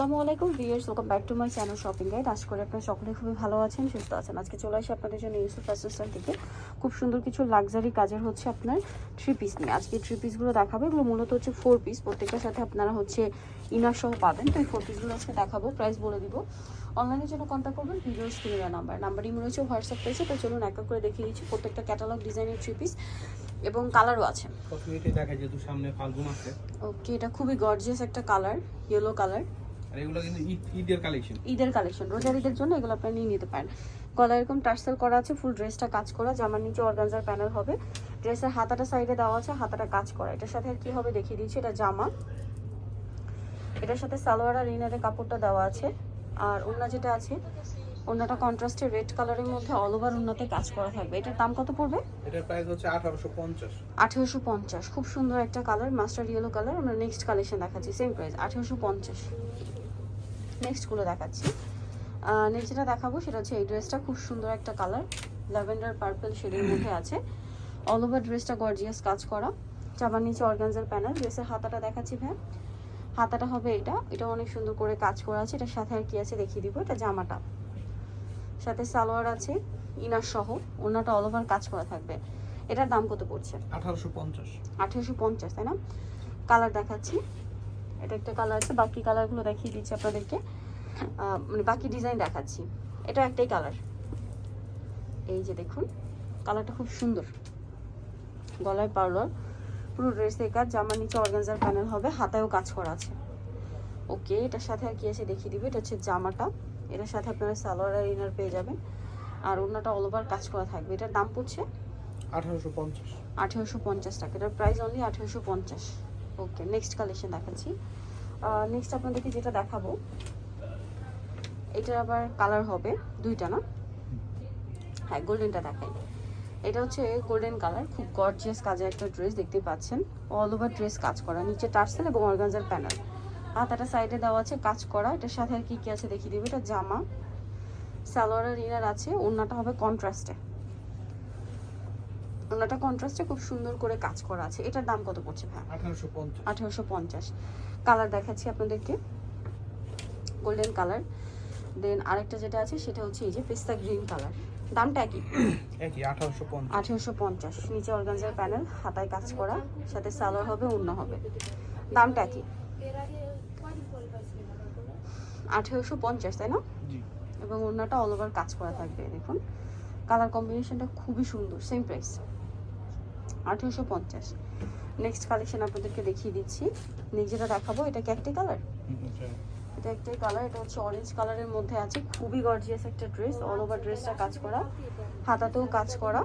আসসালামু আলাইকুম viewers, welcome back to my channel shopping guide. আশা করি আপনারা সকলে খুবই ভালো আছেন, সুস্থ আছেন। আজকে চলে আসি আপনাদের জন্য ইউসুফ ফ্যাশন স্টাইল থেকে খুব সুন্দর কিছু লাক্সারি কাজের হচ্ছে আপনার 3 পিস নিয়ে। আজকে 3 পিসগুলো দেখাবো। এগুলো মূলত হচ্ছে 4 পিস, প্রত্যেকটার সাথে আপনারা হচ্ছে ইনার সহ পাবেন। তো এই 4 পিসগুলো আজকে দেখাবো, প্রাইস বলে দিব। অনলাইনের জন্য কন্ট্যাক্ট করবেন ভিডিওর স্ক্রিনে নাম্বার ইমো রয়েছে, হোয়াটসঅ্যাপ পেয়েছে। তো চলুন এক এক করে দেখিয়ে দিচ্ছি প্রত্যেকটা ক্যাটালগ ডিজাইনের 3 পিস এবং কালারও আছে। প্রথমেই দেখা যায় তো সামনে ফাল্গুন আছে। ওকে, এটা খুবই গর্জিয়াস একটা কালার, ইয়েলো কালার। আর এগুলো কিন্তু ঈদের কালেকশন, রোজার ঈদের জন্য এগুলো আপনি নিয়ে নিতে পারেন। গলা এরকম টার্সেল করা আছে, ফুল ড্রেসটা কাজ করা, জামার নিচে অর্গানজার প্যানেল হবে। ড্রেসের হাতাটা সাইডে দেওয়া আছে, হাতাটা কাজ করা। এটার সাথে আর কি হবে দেখিয়ে দিচ্ছি। এটা জামা, এটার সাথে সালোয়ার আর ইনারের কাপড়টা দেওয়া আছে। আর ওড়না যেটা আছে, ওড়নাটা কন্ট্রাস্টে রেড কালারের মধ্যে অল ওভার ওড়নাতে কাজ করা থাকবে। এটার দাম কত পড়বে? এটার প্রাইস হচ্ছে 1850। 1850। খুব সুন্দর একটা কালার, মাস্টার ইয়েলো কালার। আমরা নেক্সট কালেকশন দেখাচ্ছি, সেম প্রাইস 1850। নেক্সটগুলো দেখাচ্ছি। নেক্সট যেটা দেখাবো সেটা হচ্ছে এই ড্রেসটা, খুব সুন্দর একটা কালার, ল্যাভেন্ডার পার্পল শেডের মধ্যে আছে। অল ওভার ড্রেসটা গর্জিয়াস কাজ করা, জামার নিচে অর্গানজার প্যানেল। ড্রেসের হাতাটা দেখাচ্ছি ভাই, হাতাটা হবে এটা অনেক সুন্দর করে কাজ করা আছে। এটার সাথে আর কি আছে দেখিয়ে দিব। এটা জামাটা, সাথে সালোয়ার আছে ইনার সহ, ওনাটা অল ওভার কাজ করা থাকবে। এটার দাম কত পড়ছে? 1850। 1850, তাই না? কালার দেখাচ্ছি, এটা একটা কালার আছে, বাকি কালারগুলো দেখিয়ে দিচ্ছি আপনাদেরকে। মানে বাকি ডিজাইন দেখাচ্ছি। এটা একটাই কালার, এই যে দেখুন কালারটা খুব সুন্দর। গলায় পার্লার, পুরো ড্রেসের কাজ, জামার নিচে অর্গানজার প্যানেল হবে, হাতায়ও কাজ করা আছে। ওকে, এটার সাথে আর কি আছে দেখিয়ে দিবে। এটা হচ্ছে জামাটা, এটার সাথে আপনারা সালোয়ার আর ইনার পেয়ে যাবেন। আর ওড়নাটা অল ওভার কাজ করা থাকবে। এটার দাম পড়ছে 1850। 1850 টাকা। এটার প্রাইস অনলি 1850। ওকে, নেক্সট কালেকশন দেখাচ্ছি। নেক্সট আপনাদেরকে যেটা দেখাবো, এটার আবার কালার হবে দুইটা, না? হ্যাঁ, গোল্ডেনটা দেখাই। এটা হচ্ছে গোল্ডেন কালার, খুব গর্জিয়াস কাজের একটা ড্রেস দেখতে পাচ্ছেন। অল ওভার ড্রেস কাজ করা, নিচে টার্সেল এবং অর্গানজার প্যানেল। হাতাটা সাইডে দেওয়া আছে কাজ করা। এটার সাথে আর কি কি আছে দেখিয়ে দিবে। এটা জামা, সালোয়ার আর ইনার আছে। ওড়নাটা হবে কন্ট্রাস্টে, ওড়নাটা কন্ট্রাস্টে খুব সুন্দর করে কাজ করা আছে। এটার দাম কত পড়ছে ভাই? 1850। 1850। কালার দেখাচ্ছি আপনাদেরকে, গোল্ডেন কালার। দেন আরেকটা যেটা আছে সেটা হচ্ছে এই যে পেস্তা গ্রিন কালার। দামটা একই 1850। 1850। নিচে অর্গানজার প্যানেল, হাতায় কাজ করা, সাথে সালোয়ার হবে, ওড়না হবে। দামটা একই 1850, তাই না? জি। এবং ওড়নাটা অল ওভার কাজ করা থাকবে। দেখুন কালার কম্বিনেশনটা খুবই সুন্দর, সেম প্রাইস 1850। নেক্সট কালেকশন আপনাদেরকে দেখিয়ে দিচ্ছি। নেক্সট যেটা দেখাবো এটা কি একটাই কালার? এটা একটাই কালার। এটা হচ্ছে অরেঞ্জ কালারের মধ্যে আছে, খুবই গর্জিয়াস একটা ড্রেস। অল ওভার ড্রেসটা কাজ করা, হাতাতেও কাজ করা,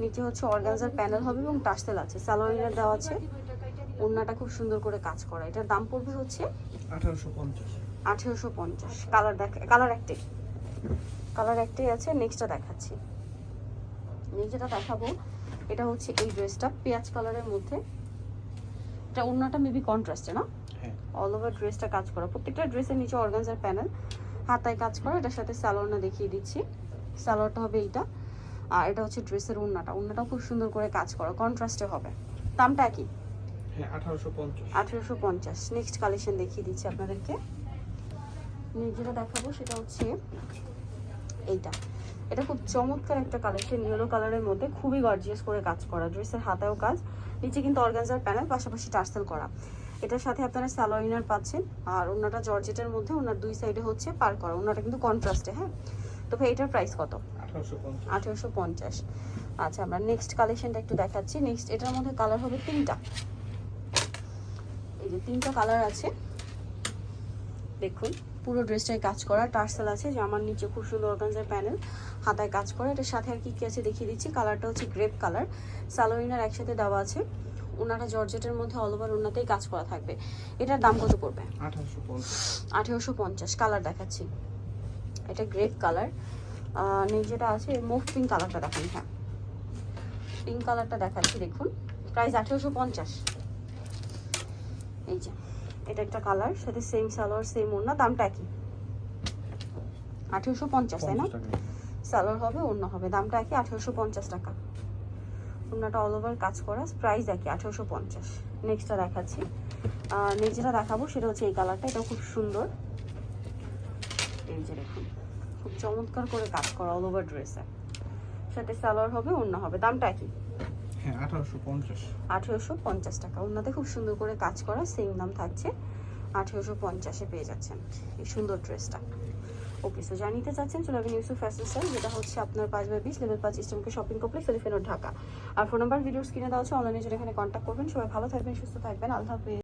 নিচে হচ্ছে অর্গানজার প্যানেল হবে এবং টার্সেল আছে, সালোয়ার ইনার দেওয়া আছে। ওড়নাটা খুব সুন্দর করে কাজ করা। এটার দাম পড়বে হচ্ছে 1850। 1850। কালার একটাই আছে। নেক্সটটা দেখাচ্ছি। নেক্সট যেটা দেখাবো এটা হচ্ছে এই ড্রেসটা, পেঁয়াজ কালারের মধ্যে। এটা ওড়নাটা মেবি কন্ট্রাস্টে, না? হ্যাঁ। অল ওভার ড্রেসটা কাজ করা, প্রত্যেকটা ড্রেসের নিচে অর্গানজার প্যানেল, হাতায় কাজ করা। এটার সাথে সালোয়ারটা দেখিয়ে দিচ্ছি। সালোয়ারটা হবে এইটা, আর এটা হচ্ছে ড্রেসের ওড়নাটাও খুব সুন্দর করে কাজ করা, কন্ট্রাস্টে হবে। দামটা একই? হ্যাঁ, 1850। 1850। নেক্সট কালেকশন দেখিয়ে দিচ্ছি আপনাদেরকে। নেক্সট যেটা দেখাবো সেটা হচ্ছে এইটা। এটা খুব চমৎকার একটা কালেকশন, ইয়েলো কালারের মধ্যে, খুবই গর্জিয়াস করে কাজ করা। ড্রেসের হাতায়ও কাজ, নিচে কিন্তু অর্গানজার প্যানেল, পাশাপাশি টার্সেল করা। এটার সাথে আপনারা সালোয়ার ইনার পাচ্ছেন। আর ওড়নাটা জর্জেটের মধ্যে, ওনার দুই সাইডে হচ্ছে পার করা। ওড়নাটা কিন্তু কন্ট্রাস্টে। হ্যাঁ, তো ভাই এটার প্রাইস কত? 1850। 1850। আচ্ছা, আমরা নেক্সট কালেকশনটা একটু দেখাচ্ছি। নেক্সট এটার মধ্যে কালার হবে তিনটা, এই যে তিনটা কালার আছে। দেখুন পুরো ড্রেসটায় কাজ করা, টার্সেল আছে, জামার নিচে খুব সুন্দর অর্গানজার প্যানেল, হাতায় কাজ করা। এটার সাথে আর কি কি আছে দেখিয়ে দিচ্ছি। কালারটা হচ্ছে গ্রেপ কালার, সালোয়ার ইনার একসাথে দেওয়া আছে। ওনাটা জর্জেটের মধ্যে অল ওভার ওনাতেই কাজ করা থাকবে। এটার দাম কত পড়বে? 1850। 1850। কালার দেখাচ্ছি, এটা গ্রেপ কালার। নেক্সট যেটা আছে মুভ পিঙ্ক কালারটা দেখেন। হ্যাঁ, পিঙ্ক কালারটা দেখাচ্ছি, দেখুন প্রাইস 1850। এই যে এটা একটা কালার, সাথে সেম সালোয়ার, সেম ওড়না, দামটা একই 1850, তাই না? সালোয়ার হবে, ওড়না হবে, দামটা একই 1850 টাকা। ওড়নাটা অল ওভার কাজ করা, প্রাইস একই 1850। নেক্সটটা দেখাচ্ছি। আর নেক্সট যেটা দেখাবো সেটা হচ্ছে এই কালারটা, এটা খুব সুন্দর। এই যে দেখুন, খুব চমৎকার করে কাজ করা অল ওভার ড্রেসে, সাথে সালোয়ার হবে, ওড়না হবে। দামটা কি? হ্যাঁ 1850। 1850 টাকা। ওড়নাতে খুব সুন্দর করে কাজ করা, সেম দাম থাকছে, 1850-এ পেয়ে যাচ্ছেন এই সুন্দর ড্রেসটা। ওকে, সো জানিতে চাচ্ছেন চলে যাবেন ইউসুফ ফ্যাশন স্টাইল, যেটা হচ্ছে আপনার 5/20 লেভেল 5 ইস্টার্নকে shopping complex Elephant Road, Dhaka. আর ফোন নাম্বার ভিডিওস কিনে দেওয়া হচ্ছে, অনলাইনে যেটা এখানে কন্ট্যাক্ট করবেন। সবাই ভালো থাকবেন, সুস্থ থাকবেন, আল্লাহ হাফেজ।